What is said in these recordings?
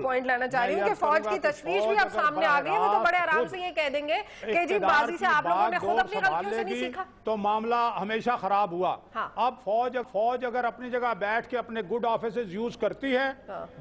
Point लाना चाह रही हूँ कि फौज की तशवीश भी अब सामने आ गई है। वो तो बड़े आराम से ये कह देंगे कि जी बाजी से आप लोगों ने खुद अपनी गलतियों से नहीं सीखा, तो मामला हमेशा खराब हुआ। हाँ। अब फौज अगर अपनी जगह बैठ के अपने गुड ऑफिसेज यूज करती है,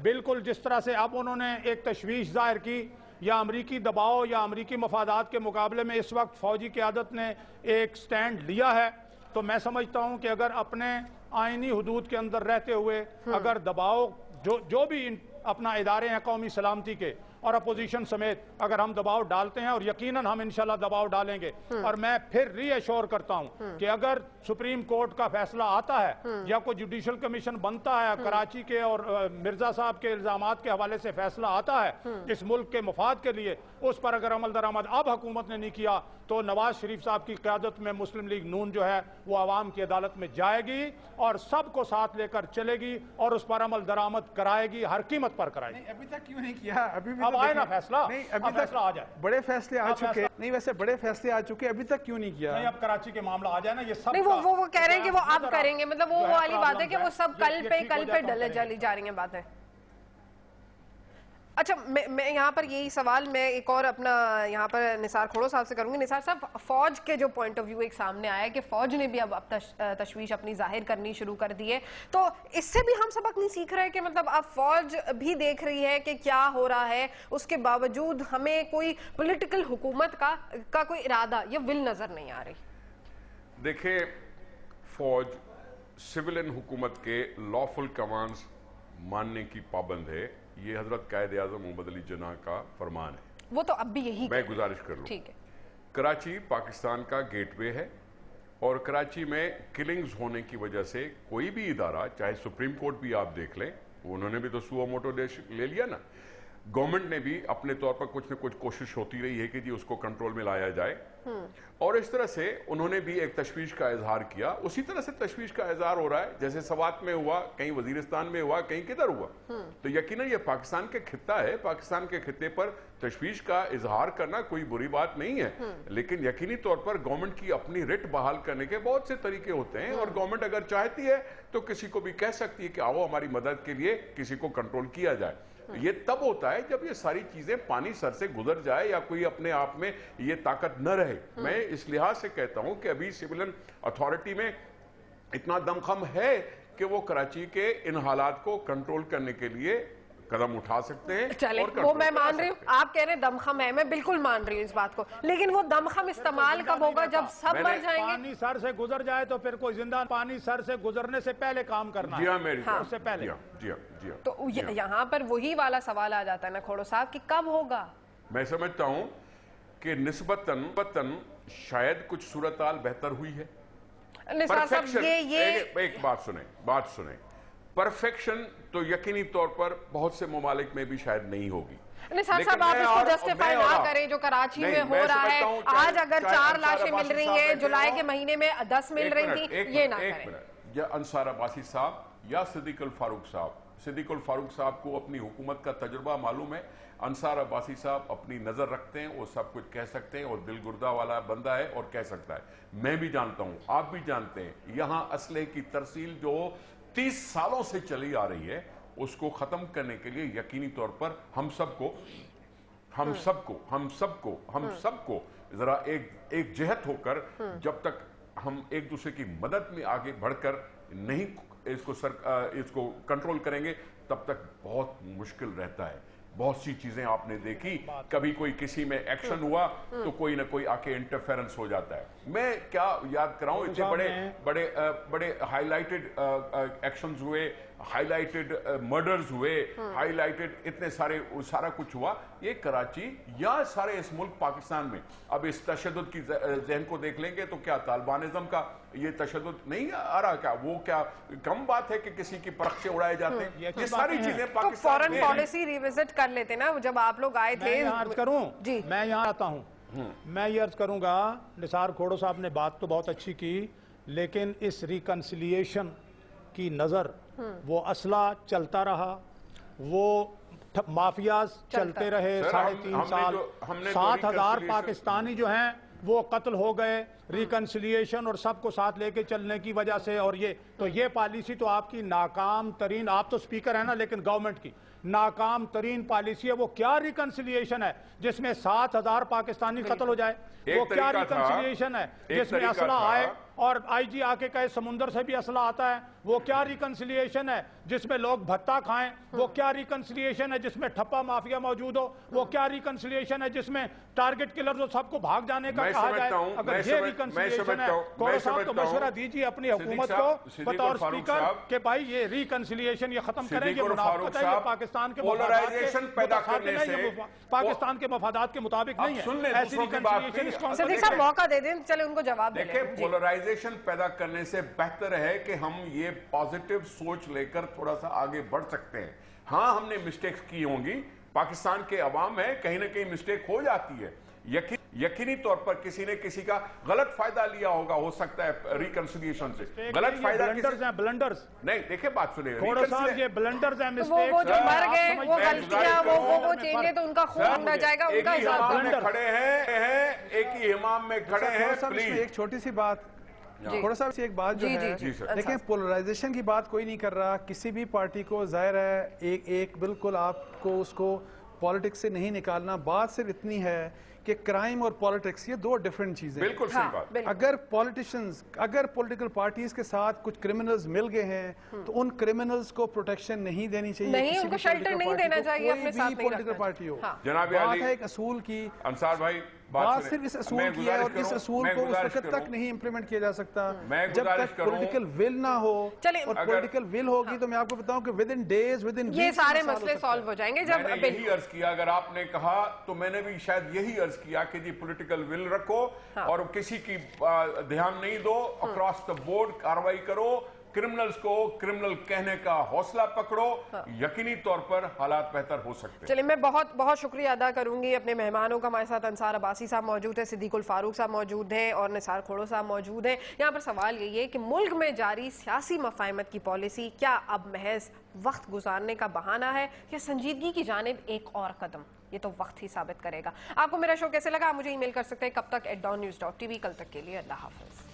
बिल्कुल जिस तरह से अब उन्होंने एक तशवीश जाहिर की या अमरीकी दबाव या अमरीकी मफादात के मुकाबले में इस वक्त फौजी क़यादत ने एक स्टैंड लिया है, तो मैं समझता हूं कि अगर अपने आईनी हुदूद के अंदर रहते हुए अगर दबाव जो भी अपना इदारे हैं कौमी सलामती के और अपोजिशन समेत अगर हम दबाव डालते हैं, और यकीनन हम इंशाल्लाह दबाव डालेंगे, और मैं फिर रीअश्योर करता हूं कि अगर सुप्रीम कोर्ट का फैसला आता है या कोई जुडिशल कमीशन बनता है, कराची के और मिर्जा साहब के इल्जामात के हवाले से फैसला आता है इस मुल्क के मफाद के लिए, उस पर अगर अमल दरामद अब हुकूमत ने नहीं किया तो नवाज शरीफ साहब की क़यादत में मुस्लिम लीग नून जो है वो अवाम की अदालत में जाएगी और सबको साथ लेकर चलेगी और उस पर अमल दरामद कराएगी, हर कीमत पर कराएगी। अभी तक क्यों नहीं किया? अभी भी अब आए ना फैसला, नहीं, अभी फैसला आ जाए। बड़े फैसले आ चुके, नहीं वैसे बड़े फैसले आ चुके, अभी तक क्यों नहीं किया? नहीं, अब कराची के मामला आ जाए ना, ये सब नहीं वो कह रहे हैं कि वो अब करेंगे, मतलब वो वाली बात है कि वो सब कल पे डले जा रही हैं बातें। अच्छा, मैं यहाँ पर यही सवाल मैं एक और अपना यहाँ पर निसार खोड़ो साहब से करूंगी। निसार साहब, फौज के जो पॉइंट ऑफ व्यू एक सामने आया है कि फौज ने भी अब तशवीश अपनी जाहिर करनी शुरू कर दी है, तो इससे भी हम सबक नहीं सीख रहे कि मतलब अब फौज भी देख रही है कि क्या हो रहा है, उसके बावजूद हमें कोई पॉलिटिकल हुकूमत का कोई इरादा या विल नजर नहीं आ रही। देखिए, फौज सिविलियन हुकूमत के लॉफुल कमांड्स मानने की पाबंद है, ये हजरत कायद आज़म मोहम्मद अली जिन्ना का फरमान है। वो तो अब भी यही मैं गुजारिश कर लूं, ठीक है। कराची पाकिस्तान का गेटवे है और कराची में किलिंग्स होने की वजह से कोई भी इदारा, चाहे सुप्रीम कोर्ट भी आप देख लें, उन्होंने भी तो सुओ मोटो ले लिया ना, गवर्नमेंट ने भी अपने तौर पर कुछ न कुछ कोशिश होती रही है कि जी उसको कंट्रोल में लाया जाए, और इस तरह से उन्होंने भी एक तशवीश का इजहार किया। उसी तरह से तशवीश का इजहार हो रहा है जैसे सवात में हुआ, कहीं वजीरिस्तान में हुआ, कहीं किधर हुआ। तो यकीनन ये पाकिस्तान के खित्ता है, पाकिस्तान के खित्ते पर तशवीश का इजहार करना कोई बुरी बात नहीं है, लेकिन यकीनी तौर पर गवर्नमेंट की अपनी रिट बहाल करने के बहुत से तरीके होते हैं, और गवर्नमेंट अगर चाहती है तो किसी को भी कह सकती है कि आओ हमारी मदद के लिए किसी को कंट्रोल किया जाए। ये तब होता है जब ये सारी चीजें पानी सर से गुजर जाए या कोई अपने आप में ये ताकत न रहे। मैं इस लिहाज से कहता हूं कि अभी सिविलियन अथॉरिटी में इतना दमखम है कि वो कराची के इन हालात को कंट्रोल करने के लिए कदम उठा सकते हैं। चले, वो मैं मान रही हूँ, आप कह रहे हैं दमखम है, मैं बिल्कुल मान रही हूँ इस बात को, लेकिन वो दमखम इस्तेमाल कब होगा? जब सब मर जाएंगे। पानी सर से गुजर जाए तो फिर कोई जिंदा, पानी सर से गुजरने से पहले काम करना है। जी हाँ, मेरी उससे पहले। जी हाँ। तो यहाँ पर वही वाला सवाल आ जाता है ना खोड़ो साहब कि कब होगा? मैं समझता हूँ कि निस्बतन शायद कुछ सूरत-हाल बेहतर हुई है। परफेक्शन, एक बात सुने, परफेक्शन तो यकीनी तौर पर बहुत से ममालिक में भी शायद नहीं होगी। निसार साहब, आप इसको जस्टिफाई ना करें जो कराची में हो रहा है। आज अगर 4 लाशें मिल रही हैं, जुलाई के महीने में 10 मिल रही थी, ये ना करें। या अंसार अब्बासी साहब या सिद्दीकुल फारूक साहब, सिद्दीकुल फारूक साहब को अपनी हुकूमत का तजुर्बा मालूम है, अंसार अब्बासी साहब अपनी नजर रखते हैं, वो सब कुछ कह सकते हैं और दिल गुर्दा वाला बंदा है और कह सकता है। मैं भी जानता हूं, आप भी जानते हैं, यहां असले की तरसील जो 30 सालों से चली आ रही है उसको खत्म करने के लिए यकीनी तौर पर हम सबको जरा एक जहत होकर जब तक हम एक दूसरे की मदद में आगे बढ़कर नहीं इसको कंट्रोल करेंगे तब तक बहुत मुश्किल रहता है। बहुत सी चीजें आपने देखी, कभी कोई किसी में एक्शन हुआ तो कोई ना कोई आके इंटरफेरेंस हो जाता है। मैं क्या याद कराऊं, इतने बड़े हाईलाइटेड एक्शंस हुए, हाईलाइटेड मर्डर्स हुए, हाईलाइटेड इतने सारा कुछ हुआ। ये कराची या सारे इस मुल्क पाकिस्तान में अब इस तशद्दुद की जहन को देख लेंगे तो क्या तालिबानिज्म का ये तशद्दुद नहीं आ रहा? क्या वो क्या कम बात है कि किसी की परख से उड़ाए जाते हैं? ये सारी चीजें पाकिस्तान फॉरेन पॉलिसी रिविजिट कर लेते ना, जब आप लोग आए थे। मैं यहाँ आता हूँ, मैं ये अर्ज करूंगा, निसार खोड़ो साहब ने बात तो बहुत अच्छी की, लेकिन इस रिकंसिलिएशन की नजर वो असला चलता रहा, वो माफियाज चलते रहे 3.5 साल, 7,000 पाकिस्तानी जो हैं वो कत्ल हो गए, रिकन्सिलिएशन और सबको साथ लेके चलने की वजह से, और ये पॉलिसी तो आपकी नाकाम तरीन, आप तो स्पीकर है ना, लेकिन गवर्नमेंट की नाकाम तरीन पॉलिसी है। वो क्या रिकन्सिलिएशन है जिसमें 7,000 पाकिस्तानी कत्ल हो जाए? वो क्या रिकन्सिलिएशन है जिसमें असला आए और आईजी आके कहे समुंदर से भी असला आता है? वो क्या रिकन्सिलिएशन है जिसमें लोग भत्ता खाएं? वो क्या रिकन्सिलिएशन है जिसमें ठप्पा माफिया मौजूद हो? वो क्या रिकन्सिलिएशन है जिसमें टारगेट किलर सबको भाग जाने का कहा जाए? अगर ये रिकन्सिलिएशन है, कौन साहब तो मशवरा दीजिए अपनी हुकूमत को बतौर स्पीकर कि भाई ये रिकन्सिलिएशन ये खत्म करें, ये मुनाफिकत है, ये पाकिस्तान के पाकिस्तान के मफादात के मुताबिक नहीं है। ऐसी रिकन्सिलिएशन सिद्दीक साहब मौका दे दें, चले उनको जवाब दें। देखिए, पोलराइजेशन पैदा करने से बेहतर है कि हम ये पॉजिटिव सोच लेकर थोड़ा सा आगे बढ़ सकते हैं। हाँ, हमने मिस्टेक्स की होंगी, पाकिस्तान के अवाम है, कहीं ना कहीं मिस्टेक हो जाती है, यकीनी तौर पर किसी ने किसी का गलत फायदा लिया होगा, हो सकता है रिकंसिलिएशन से गलत फायदा। ब्लंडर्स नहीं, देखिए बात सुनिए, ये ब्लंडर्स हैं, मिस्टेक्स। वो जो मर गए, वो गलतियां, वो चेंगे तो उनका खून न जाएगा, उनका हिसाब खड़े हैं, एक ही इमाम में खड़े हैं। प्लीज एक छोटी सी बात, थोड़ा सा एक बात जो है, देखें पोलराइजेशन की बात कोई नहीं कर रहा, किसी भी पार्टी को जाहिर है एक बिल्कुल आपको उसको पॉलिटिक्स से नहीं निकालना। बात सिर्फ इतनी है कि क्राइम और पॉलिटिक्स ये दो डिफरेंट चीजें। बिल्कुल सही बात। अगर पॉलिटिशियंस, अगर पॉलिटिकल पार्टीज के साथ कुछ क्रिमिनल्स मिल गए हैं तो उन क्रिमिनल्स को प्रोटेक्शन नहीं देनी चाहिए, नहीं, उनको शेल्टर नहीं देना चाहिए, अपने साथ नहीं पॉलिटिकल पार्टी हो। जनाब बात है एक असूल की, अंसार भाई, बात सिर्फ इस असूल की है, और इस असूल को उस वक्त तक नहीं इंप्लीमेंट किया जा सकता जब तक पॉलिटिकल विल ना हो। और पॉलिटिकल विल होगी तो मैं आपको बताऊं कि with in days, with in ये सारे मसले सॉल्व हो जाएंगे। जब मैंने यही अर्ज किया, अगर आपने कहा तो मैंने भी शायद यही अर्ज किया कि जी पॉलिटिकल विल रखो और किसी की ध्यान नहीं दो, अक्रॉस द बोर्ड कार्रवाई करो, क्रिमिनल्स को क्रिमिनल कहने का हौसला पकड़ो, यकीनी तौर पर हालात बेहतर हो सकते हैं। चलिए, मैं बहुत बहुत शुक्रिया अदा करूंगी अपने मेहमानों का। हमारे साथ अंसार अब्बासी साहब मौजूद है, सिद्दीकुल फारूक साहब मौजूद हैं और निसार खोड़ो साहब मौजूद हैं। यहाँ पर सवाल यही है कि मुल्क में जारी सियासी मफाहमत की पॉलिसी क्या अब महज वक्त गुजारने का बहाना है या संजीदगी की जानिब एक और कदम? ये तो वक्त ही साबित करेगा। आपको मेरा शो कैसे लगा? मुझे ईमेल कर सकते हैं कब तक @dawnnews.tv। कल तक के लिए अल्लाह हाफिज।